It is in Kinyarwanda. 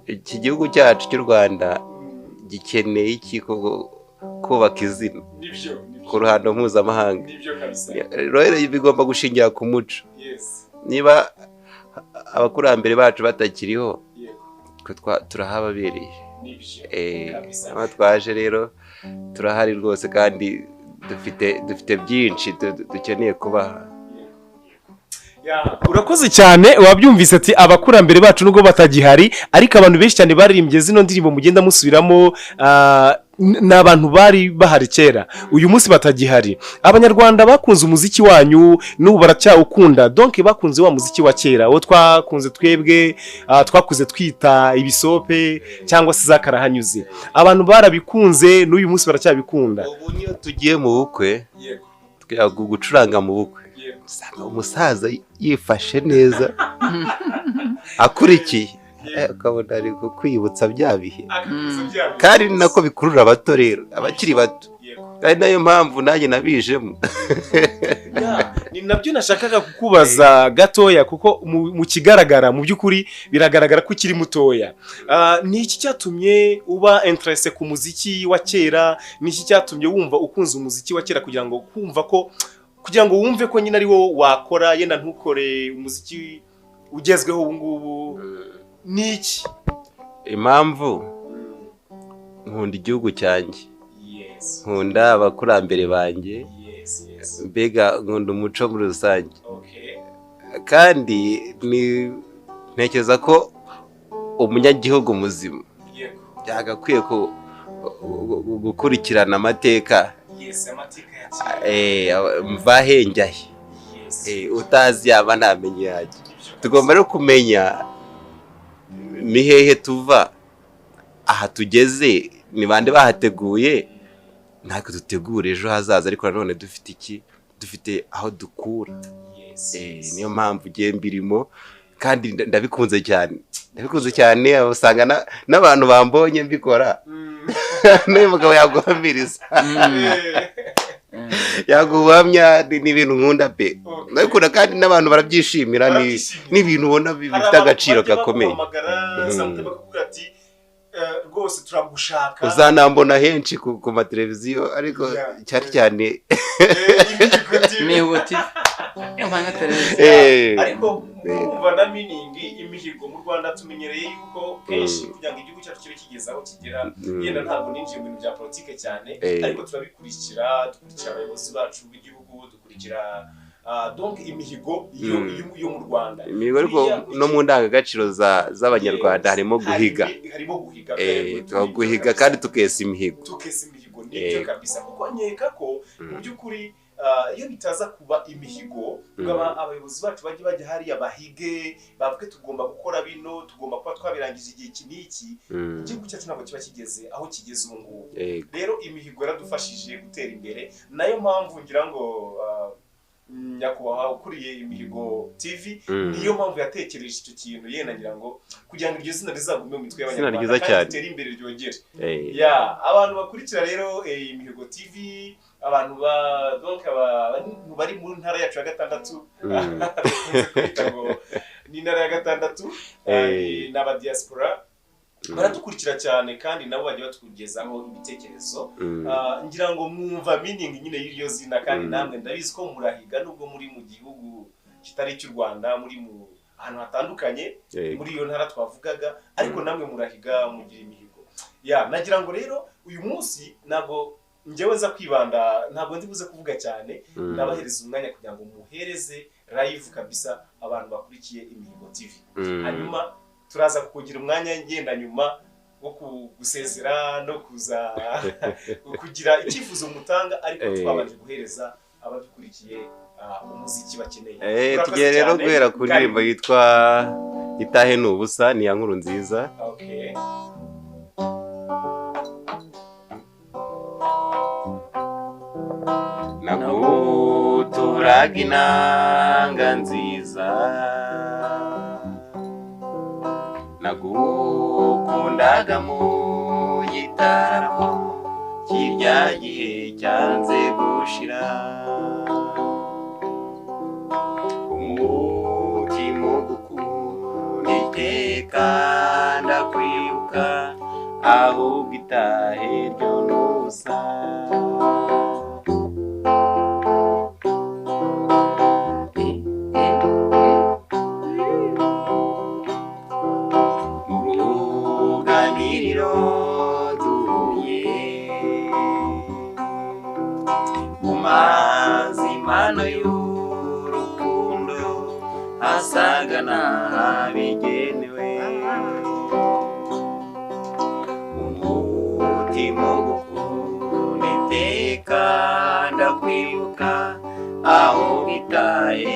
iki gihugu cyacu cy'u Rwanda gikeneye iki kubaka izina ku ruhando mpuzamahanga. Rero bigomba gushingira ku muco. Niba abakurambere bacu batakiriho turahababereye. Aba twaje rero turahari rwose kandi dufite byinshi dukeneye kubaha. Urakoze cyane. Wabyumvise ati abakurambere bacu nubwo batagihari ariko abantu benshi cyane baririmbye zino ndirimbo mugenda musubiramo n'abantu bari bahari kera uyu munsi batagihari. Abanyarwanda bakunze umuziki wanyu n'ubu baracyawukunda, donc bakunze wa muziki wa kera wo twakunze twebwe twakuze twita ibisope cyangwa se zakarahanyuze. Abantu barabikunze n'uyu munsi baracyabikunda. Ubu niyo tugiye mu bukwe gucuranga mu bukwe usanga umusaza yifashe neza akurikiye ukabona ari kwibutsa bya bihe, kandi nako bikurura abato rero abakiri bato, ari nayo mpamvu nanjye nabijemo. Ni nabyo nashakaga kukubaza gatoya kuko mu kigaragara mu by'ukuri biragaragara ko ukiri mutoya. Ni iki cyatumye uba interesse ku muziki wa kera? Ni iki cyatumye wumva ukunze umuziki wa kera kugira ngo wumve ko nyine ari wo wakora yenda ntukore umuziki ugezweho ubu ngubu? Ni iki? Impamvu nkunda igihugu cyanjye, nkunda abakurambere banjye, mbega nkunda umuco muri rusange, kandi ntekereza ko umunyagihugu muzima byagakwiye gukurikirana amateka mvahenjahe, utazi yaba ntamenye yajya. Tugomba rero kumenya ni hehe tuva, aha tugeze ni bande bahateguye, natwe dutegura ejo hazaza, ariko nanone dufite iki, dufite aho dukura. Niyo mpamvu ugiye mbirimo kandi ndabikunze cyane. Usanga n'abantu bambonye mbikora n'uyu mugabo yaguhamiriza yaguhamya ni ibintu nkunda pe, ndabikunda kandi n'abantu barabyishimira. Ni ibintu ubona bifite agaciro gakomeye. Rwose turagushaka, uzanambona henshi ku mateleviziyo, ariko cyane nihuti ariko kumva na meaning imihigo mu Rwanda tumenyereye yuko kenshi kugira ngo igihugu cyacu kibe kigeze aho kigera, yenda ntabwo ninjiye mu bintu bya politike cyane, ariko turabikurikira, dukurikira abayobozi bacu b'igihugu, dukurikira donc imihigo yo mu Rwanda. Imihigo ariko no mu ndangagaciro z'abanyarwanda harimo guhiga, guhiga kandi tukesa imihigo. Nibyo kabisa, kuko nkeka ko mu by'ukuri iyo bitaza kuba imihigo abayobozi bacu bajya hariya bahige bavuge tugomba gukora bino, tugomba kuba twabirangije igihe iki n'iki, igihugu cyacu ntabwo kiba kigeze aho kigeze ubu ngubu. Rero imihigo yaradufashije gutera imbere, nayo mpamvu ngira ngo nyakubahwa ukuriye Imihigo TV niyo mpamvu yatekereje icyo kintu, yenda ngira ngo kugira ngo iryo zina rizagume mu mitwe y'abanyarwanda kandi ritere imbere ryongere. Abantu bakurikira rero Imihigo TV, abantu bari mu ntara yacu ya gatandatu, ni intara ya gatandatu, n'aba diaspora baradukurikira cyane kandi nabo bajya batugezaho ibitekerezo. Ngira ngo mwumva meaning nyine y'iryo zina, kandi namwe ndabizi ko murahiga nubwo muri mu gihugu kitari cy'u Rwanda, muri mu ahantu hatandukanye muri iyo ntara twavugaga, ariko namwe murahiga mugira imihigo. Nagira ngo rero uyu munsi ntabwo njyewe nza kwibanda, ntabwo ndi buze kuvuga cyane, ndabahereza umwanya kugira ngo muhereze live kabisa abantu bakurikiye Imihigo TV. Hanyuma turaza kugira umwanya ngenda nyuma wo gusezera no kuza kugira icyifuzo mutanga, ariko twabanje guhereza abadukurikiye umuziki bakeneye. Tugiye rero guhera ku ndirimbo yitwa Itahe n'ubusa, ni ya Nkuru Nziza. Naguturaga inanga nziza, nagukundaga mu gitaramo kirya gihe cyanze gushira, umutima ugukunda iteka ndakwibuka. ahubwo itahe ryo n'ubusa. Mu ruganiriro duhuye mu mazimano y'urukundo hasaga n'ahabigenewe, umutima ugukunda iteka ndakwibuka aho bitaye